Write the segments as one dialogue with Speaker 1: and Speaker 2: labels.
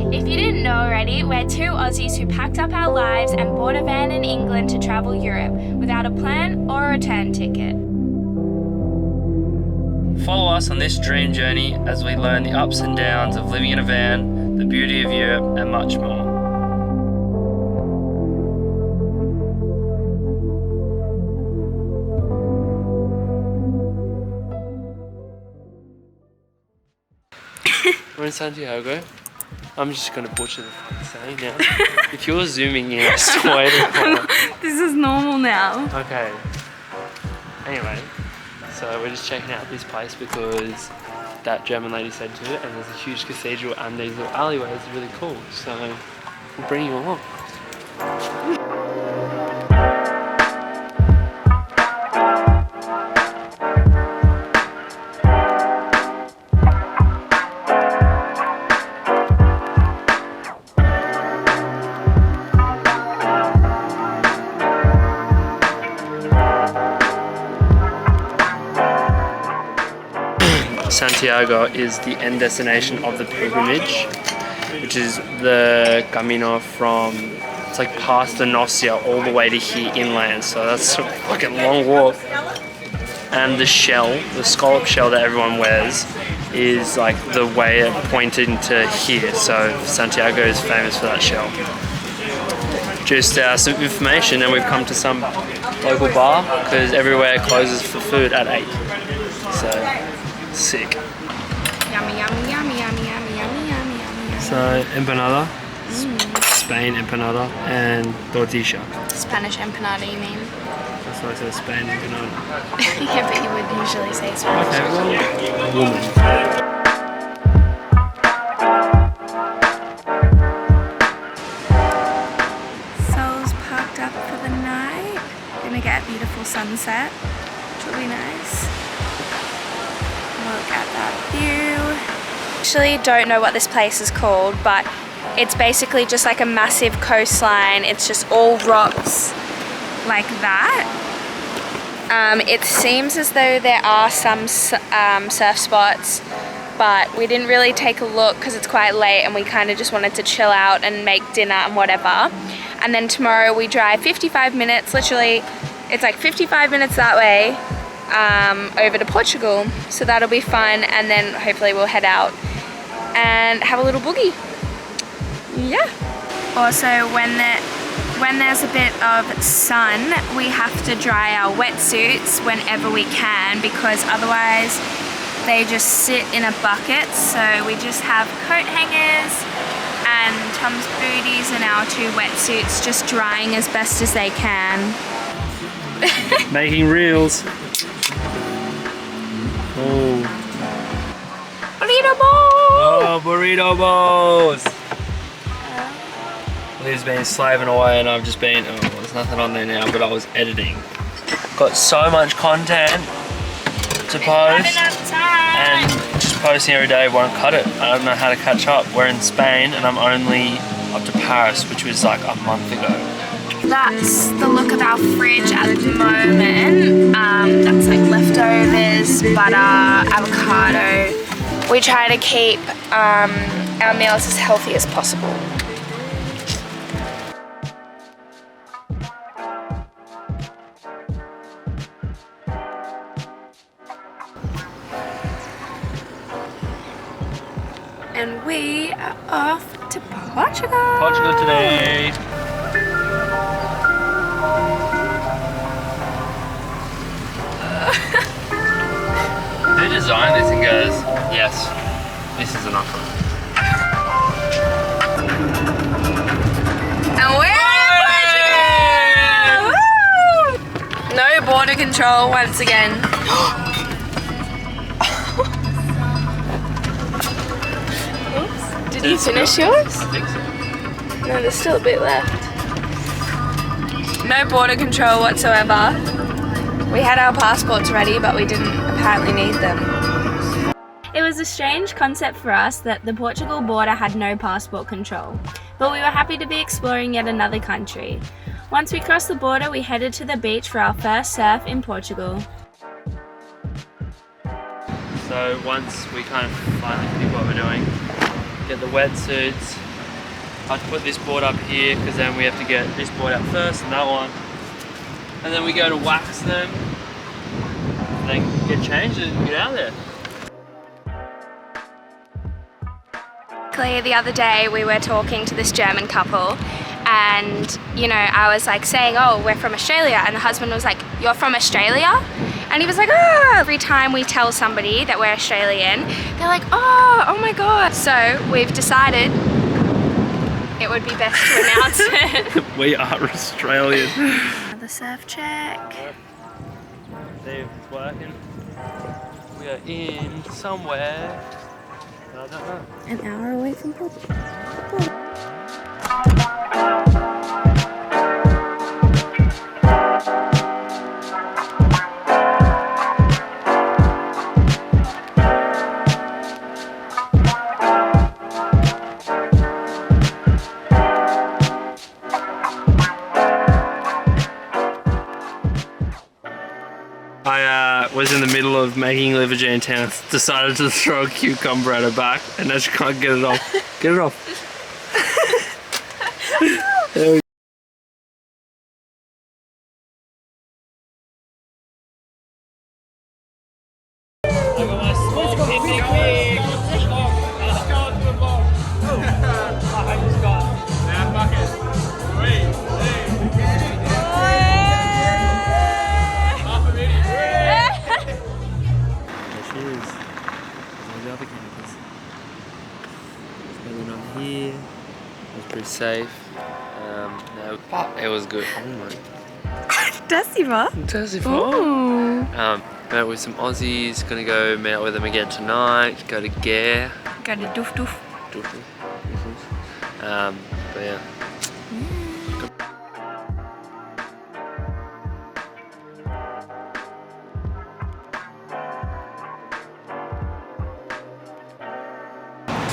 Speaker 1: If you didn't know already, we're two Aussies who packed up our lives and bought a van in England to travel Europe without a plan or a return ticket.
Speaker 2: Follow us on this dream journey as we learn the ups and downs of living in a van, the beauty of Europe, and much more. We're in Santiago. I'm just going to butcher the fucking saying now. If you're zooming in, I swear to God.
Speaker 1: This is normal now.
Speaker 2: Okay. Anyway, so we're just checking out this place because that German lady said to it, and there's a huge cathedral and these little alleyways are really cool. So we'll bring you along. Santiago is the end destination of the pilgrimage, which is the Camino from, it's like past the Nocia all the way to here inland, so that's a fucking long walk. And the shell, the scallop shell that everyone wears, is like the way pointing to here, so Santiago is famous for that shell. Just some information, and we've come to some local bar because everywhere closes for food at 8. So sick.
Speaker 1: Yummy, yummy, yummy, yummy, yummy, yummy, yummy, yummy.
Speaker 2: So empanada, Spain empanada, and tortilla.
Speaker 1: Spanish empanada, you mean?
Speaker 2: That's why I said Spain empanada.
Speaker 1: Yeah, but you would usually say Spanish.
Speaker 2: Okay, well, woman.
Speaker 1: Sol's parked up for the night. Gonna get a beautiful sunset, which will be nice. Look at that view. Actually don't know what this place is called, but it's basically just like a massive coastline. It's just all rocks like that. It seems as though there are some surf spots, but we didn't really take a look because it's quite late and we kind of just wanted to chill out and make dinner and whatever. And then tomorrow we drive 55 minutes, literally it's like 55 minutes that way, over to Portugal, so that'll be fun, and then hopefully we'll head out and have a little boogie. Yeah. Also, when there's a bit of sun, we have to dry our wetsuits whenever we can, because otherwise they just sit in a bucket. So we just have coat hangers and Tom's booties and our 2 wetsuits just drying as best as they can.
Speaker 2: Making reels. Oh.
Speaker 1: Burrito bowl!
Speaker 2: Oh, burrito bowls! Liv's been slaving away and I've just been, oh, there's nothing on there now, but I was editing. Got so much content to post, and just posting every day won't cut it. I don't know how to catch up. We're in Spain and I'm only up to Paris, which was like a month ago.
Speaker 1: That's the look of our fridge at the moment. That's like leftovers, butter, avocado. We try to keep our meals as healthy as possible. And we are off to Portugal.
Speaker 2: Portugal today. Who designed this and goes, yes, this is an offer.
Speaker 1: And we're in Portugal! Woo! No border control once again. Oops. Did you finish yours?
Speaker 2: I think so.
Speaker 1: No, there's still a bit left. No border control whatsoever. We had our passports ready, but we didn't apparently need them. It was a strange concept for us that the Portugal border had no passport control, but we were happy to be exploring yet another country. Once we crossed the border, we headed to the beach for our first surf in Portugal.
Speaker 2: So once we kind of finally pick what we're doing, get the wetsuits. I have to put this board up here because then we have to get this board out first and that one. And then we go to wax them. And then get changed and get out there.
Speaker 1: The other day we were talking to this German couple and you know I was like saying, oh, we're from Australia, and the husband was like, you're from Australia? And he was like, oh. Every time we tell somebody that we're Australian, they're like, oh my god. So we've decided it would be best to announce it.
Speaker 2: We are Australian.
Speaker 1: Another surf check.
Speaker 2: See if it's working. We are in somewhere. I don't know.
Speaker 1: An hour away from Porto.
Speaker 2: I was in the middle of making liver and decided to throw a cucumber at her back, and now she can't get it off. Get it off. There we go. I got my small picnic pig. Let's go to the boat. I just got that bucket. 3, 2, other campers. There's not here. It was pretty safe. No, but it was good. Oh my. Met with some Aussies. Gonna go meet with them again tonight. Go to Gare.
Speaker 1: Go to Doof Doof.
Speaker 2: But yeah.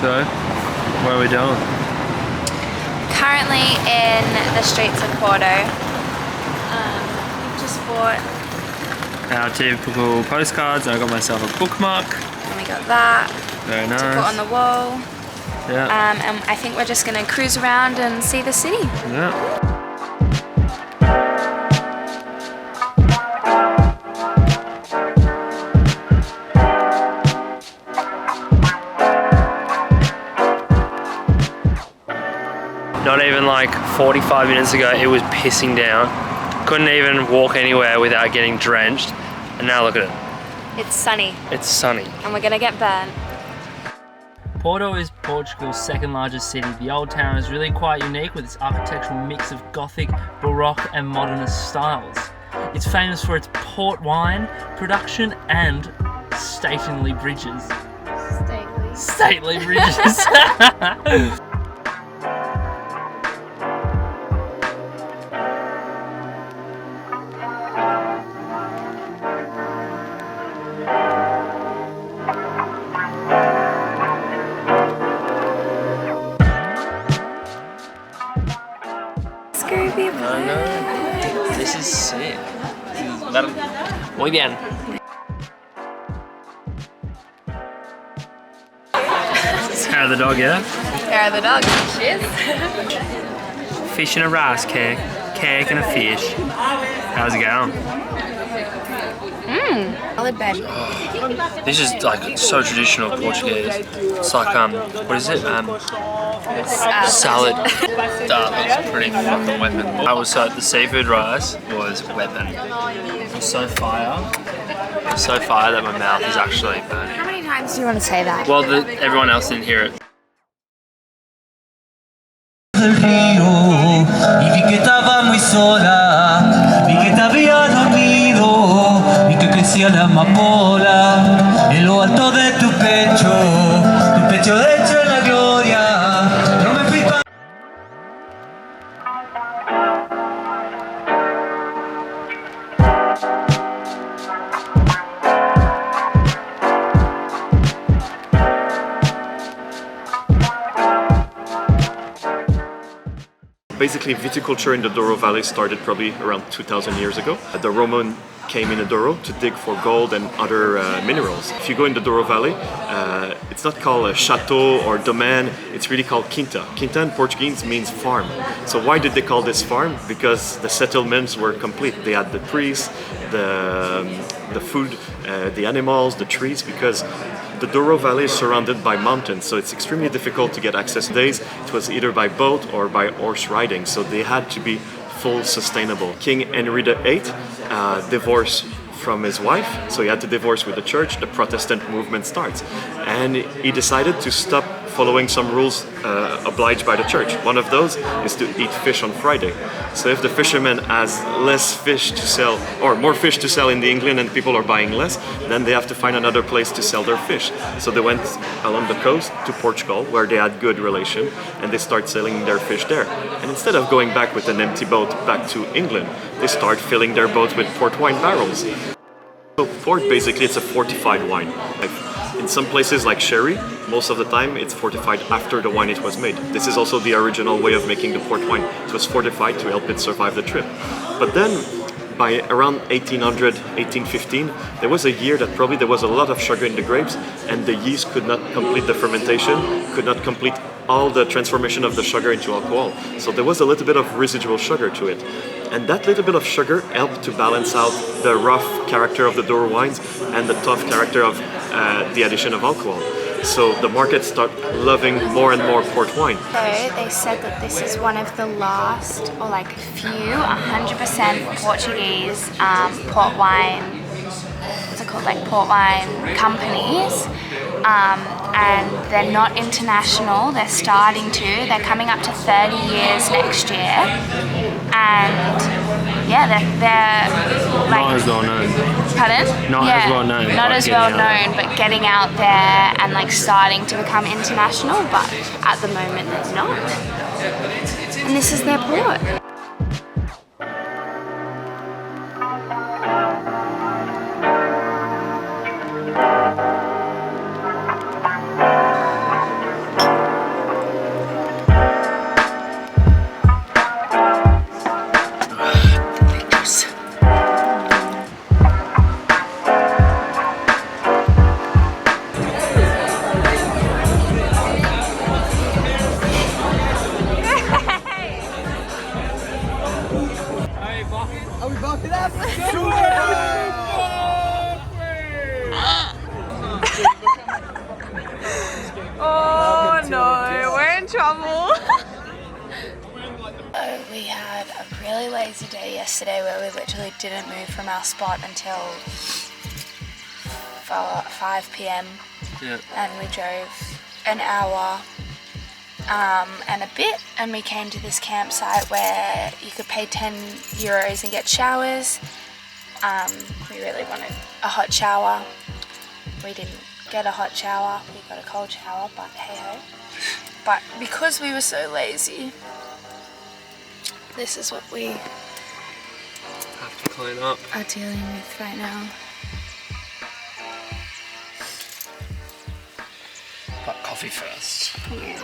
Speaker 2: So, where are we doing?
Speaker 1: Currently in the streets of Porto. We've just bought.
Speaker 2: Our typical postcards. I got myself a bookmark.
Speaker 1: And we got that.
Speaker 2: Very nice.
Speaker 1: To put on the wall.
Speaker 2: Yeah.
Speaker 1: And I think we're just going to cruise around and see the city.
Speaker 2: Yeah. Not even like 45 minutes ago, it was pissing down. Couldn't even walk anywhere without getting drenched. And now look at it.
Speaker 1: It's sunny.
Speaker 2: It's sunny.
Speaker 1: And we're gonna get burned.
Speaker 2: Porto is Portugal's second largest city. The old town is really quite unique with its architectural mix of Gothic, Baroque and modernist styles. It's famous for its port wine production and stately bridges. Stately bridges. I know. This is sick. Muy bien. Hair of the dog, yeah?
Speaker 1: Hair of the dog. Cheers.
Speaker 2: Fish and a rice cake. Cake and a fish. How's it going?
Speaker 1: Solid bed.
Speaker 2: This is like so traditional Portuguese. It's like what is it? Salad. That looks pretty fucking weapon. The seafood rice was weapon. It was so fire. It was so fire that my mouth is actually burning.
Speaker 1: How many times do you want to say that?
Speaker 2: Well, everyone else didn't hear it.
Speaker 3: La amapola en lo alto de tu pecho de hecho en la gloria. No me fui pa
Speaker 4: Basically, viticulture in the Douro Valley started probably around 2,000 years ago. The Roman came in the Douro to dig for gold and other minerals. If you go in the Douro Valley, it's not called a chateau or domain, it's really called quinta. Quinta in Portuguese means farm. So why did they call this farm? Because the settlements were complete. They had the trees, the food, the animals, the trees, because the Douro Valley is surrounded by mountains, so it's extremely difficult to get access days. It was either by boat or by horse riding, so they had to be full sustainable. King Henry VIII divorced from his wife, so he had to divorce with the church. The Protestant movement starts, and he decided to stop following some rules obliged by the church. One of those is to eat fish on Friday. So if the fisherman has less fish to sell, or more fish to sell in the England and people are buying less, then they have to find another place to sell their fish. So they went along the coast to Portugal, where they had good relation, and they start selling their fish there. And instead of going back with an empty boat back to England, they start filling their boat with port wine barrels. So port, basically, it's a fortified wine. In some places like sherry, most of the time it's fortified after the wine it was made. This is also the original way of making the port wine. It was fortified to help it survive the trip. But then, by around 1800, 1815, there was a year that probably there was a lot of sugar in the grapes, and the yeast could not complete the fermentation, could not complete all the transformation of the sugar into alcohol. So there was a little bit of residual sugar to it. And that little bit of sugar helped to balance out the rough character of the Douro wines and the tough character of the addition of alcohol. So the market started loving more and more port wine.
Speaker 1: So they said that this is one of the last, or like few, 100% Portuguese port wine, what's it called, like port wine companies. And they're not international, they're starting to, they're coming up to 30 years next year. And yeah, they're like...
Speaker 2: Not as well known.
Speaker 1: Pardon?
Speaker 2: Not as well known.
Speaker 1: Not as well known, but getting out there and like starting to become international, but at the moment they're not. And this is their port. Oh no, we're in trouble. We had a really lazy day yesterday where we literally didn't move from our spot until 5 p.m.
Speaker 2: Yeah.
Speaker 1: And we drove an hour and a bit, and we came to this campsite where you could pay €10 and get showers. We really wanted a hot shower. We didn't get a hot shower, we got a cold shower, but hey ho. But because we were so lazy, this is what we
Speaker 2: Have to clean up.
Speaker 1: are dealing with right now.
Speaker 2: But coffee first.
Speaker 1: Yeah.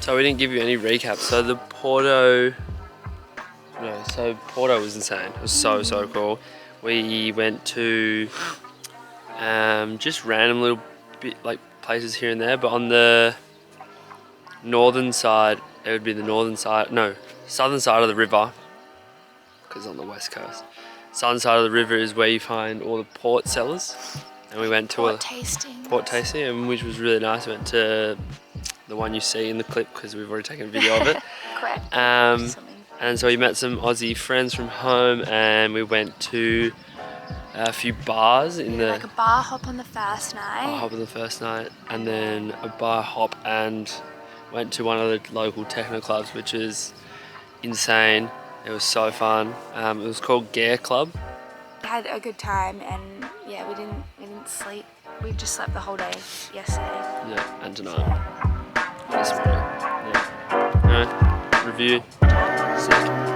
Speaker 2: So we didn't give you any recap. So the Porto was insane. It was so cool. We went to just random little bit like places here and there, but on the northern side, it would be the southern side of the river, because on the west coast. Southern side of the river is where you find all the port cellars, and we went to
Speaker 1: Port tasting,
Speaker 2: and which was really nice. We went to the one you see in the clip because we've already taken a video of it.
Speaker 1: Correct.
Speaker 2: And so we met some Aussie friends from home, and we went to a few bars in the...
Speaker 1: Like a bar hop on the first night.
Speaker 2: Bar hop on the first night, and then a bar hop, and went to one of the local techno clubs, which is insane. It was so fun. It was called Gare Club.
Speaker 1: We had a good time, and yeah, we didn't sleep. We just slept the whole day yesterday.
Speaker 2: Yeah, and tonight. This morning. Yeah. Alright, review. Sick.